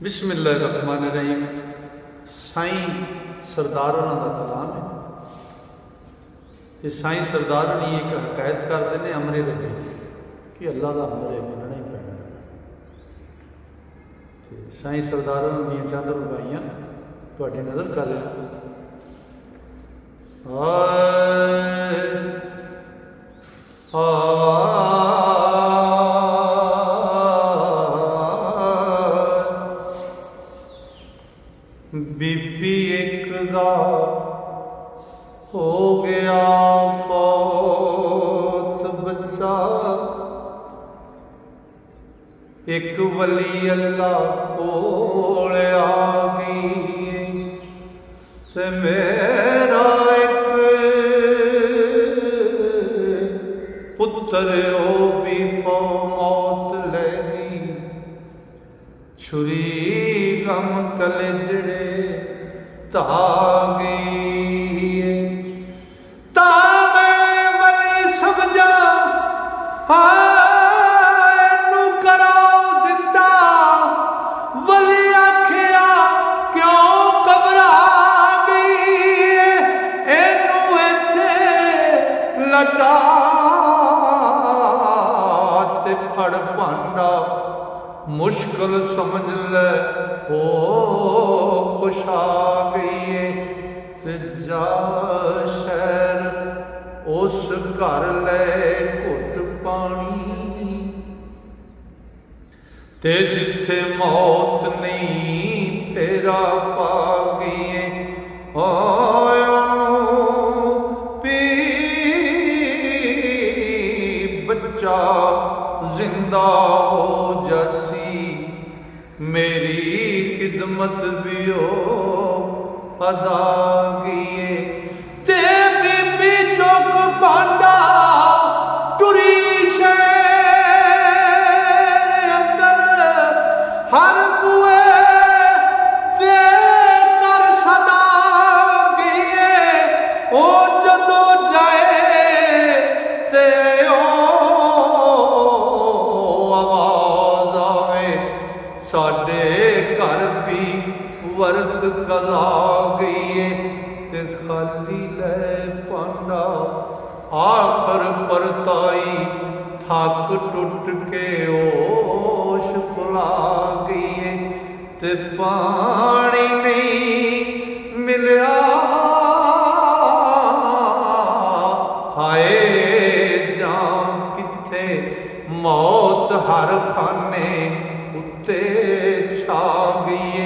बिस्मिल्लाहिर्रहमानिर्रहीम। साईं सरदार होना का कलाम है तो साईं सरदार होनी एक हकायत करते हैं अमरे रहे कि अल्लाह का अमर है मनना ही पैना। तो साईं सरदार होनी चंद रुबाइयां तुहाडी नज़र कर रहा। बीबी एक दा हो गया फौत बच्चा, एक वली अल्लाह कोल आ गई ते मेरा एक पुत्र ओ भी मौत ले गई। छुरी गम कलेजड़े ता गई ता मैं वली समझा नू करो जिंदा। वली आखिया क्यों घबरा गई एनू इत्थे लटा ते फड़ भांडा। मुश्किल समझ ले हो कुछ आ गई है जा शहर उस घर ले घुट पानी ते जिथे मौत नहीं तेरा पा गई है पी बच्चा जिंदा हो जसी। मेरी खिदमत भी हो अदा गिए ते बीबी चौक भांडा टुरी शहर अंदर हर बुए ते कर सदा गिए। ओ जदों जाए ते साडे घर भी वर्त कला गई ते खाली ले पांडा। आखर परताई थक टुट के होश भुला गई ते पानी नहीं मिलिया। हाय जान किथे मौत हर खाने उत्ते छा गई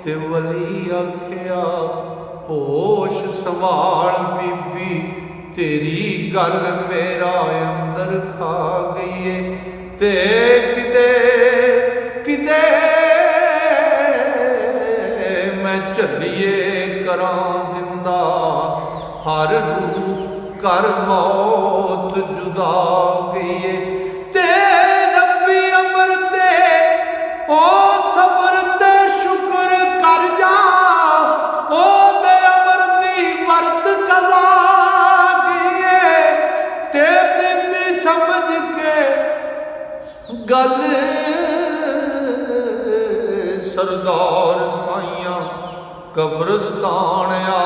ते वली आखिया होश संभाल बीबी तेरी गल मेरा अंदर खा गई ते किदे किदे मैं झल्लिए करा जिंदा। हर रूह कर मौत जुदा गई ते रब्बी अमर ते ओ सबर ते शुक्र कर जा। ओ दे अमर दी वर्त कला गई ते बीबी समझ के गल सरदार साइया कब्रस्तान आ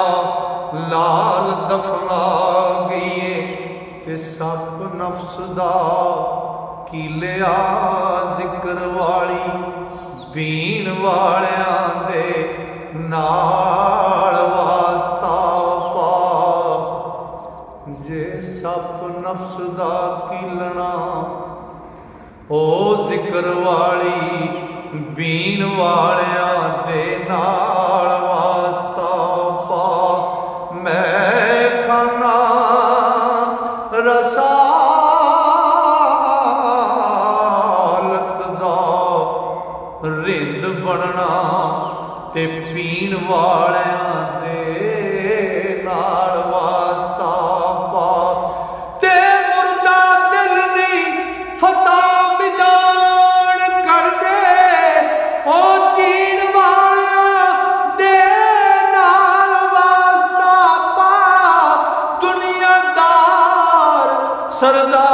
लाल दफना गई ते सप नफ्स दा की लिया जिक्र वाली बीन वालियां दे नाल वास्ता पा। जे सप नफ्स दा कीलना ओ जिक्र वाली बीन वालियां दे नाल वास्ता पा। मैं खाना रसा रिंद बनना ते पीण वालियां दे नाल वास्ता पा। ते मुर्दा दिल नहीं फता मिदान कर दे ओ चीन वालियां दे नाल वास्ता पा। दुनियादार सरदार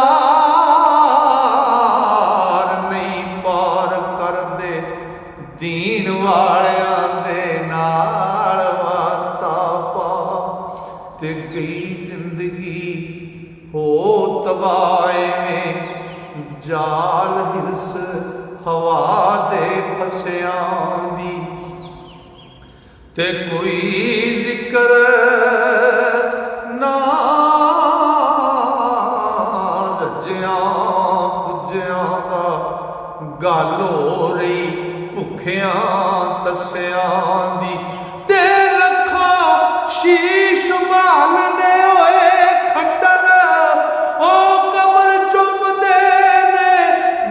दीन दीन वालियां दे नाल वास्ता पा ते कई जिंदगी हो तबाह में जाल हिरस हवा दे फसियां दी ते कोई जिक्र ना रज्जियां पुज्जियां दा गल हो रही भुखियां तस्सियां दी ते लखां शीश मालने होए खट्टर ओ कमर चुमदे ने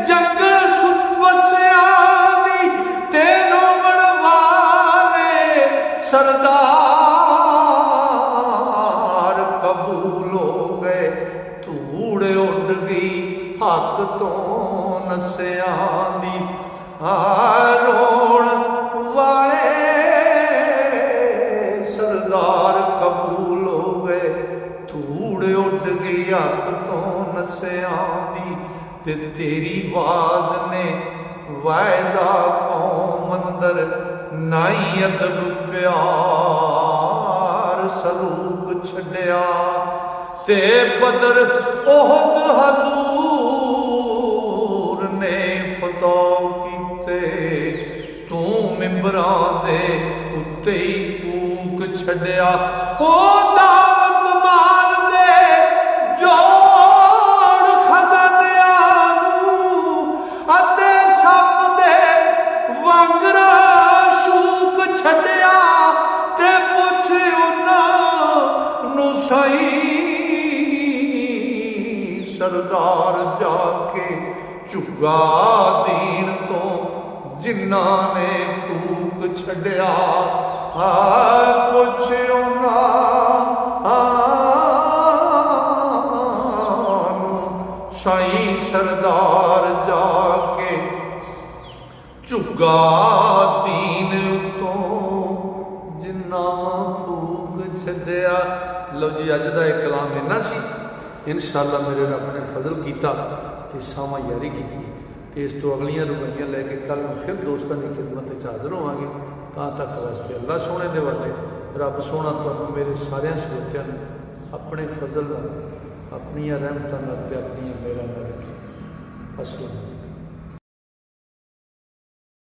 जंगल सुवसियां दी ते रोवण वाले सरदार कबूल हो गए धूड़ उड़ गई हक तो नसियां दी रोण वाले सरदार कबूल हो गए धूड़ उड़ गई हक तो नसियां दी ते तेरी आवाज ने वायजा कौम अंदर नाई अदब प्यार सलूक छड्या ते बदर ओहद हजूर ने फतो कीते तू मिंबरां दे उत्ते ही कूक छड्या ओ दावत माल दे जोड़ खजानियां नूं अते सब दे वांगरा शूक छड्या ते पुछ उन्हां नूं सही सरदार जाके झुग्गा दीन तो जिन्ना ने फूक छड्या पुछ साई सरदार जाके झुग्गा दीन तो जिन्ना फूक छड्या। लो जी अज का एक कलाम इन्ना सी इंशाअल्लाह मेरे रब ने फजल किया तो सावा यारी की तो इस तो अगलियां रुबाइयां लैके कल फिर दोस्तों की खिदमत हाजिर होवांगे। तक वास्ते अल्लाह सोने दे वाले रब सोना तुहानूं मेरे सारे श्रोतियां अपने फजल अपनी रहमतां नाल ते अपनी मेहरां नाल रखे। अस्सलाम।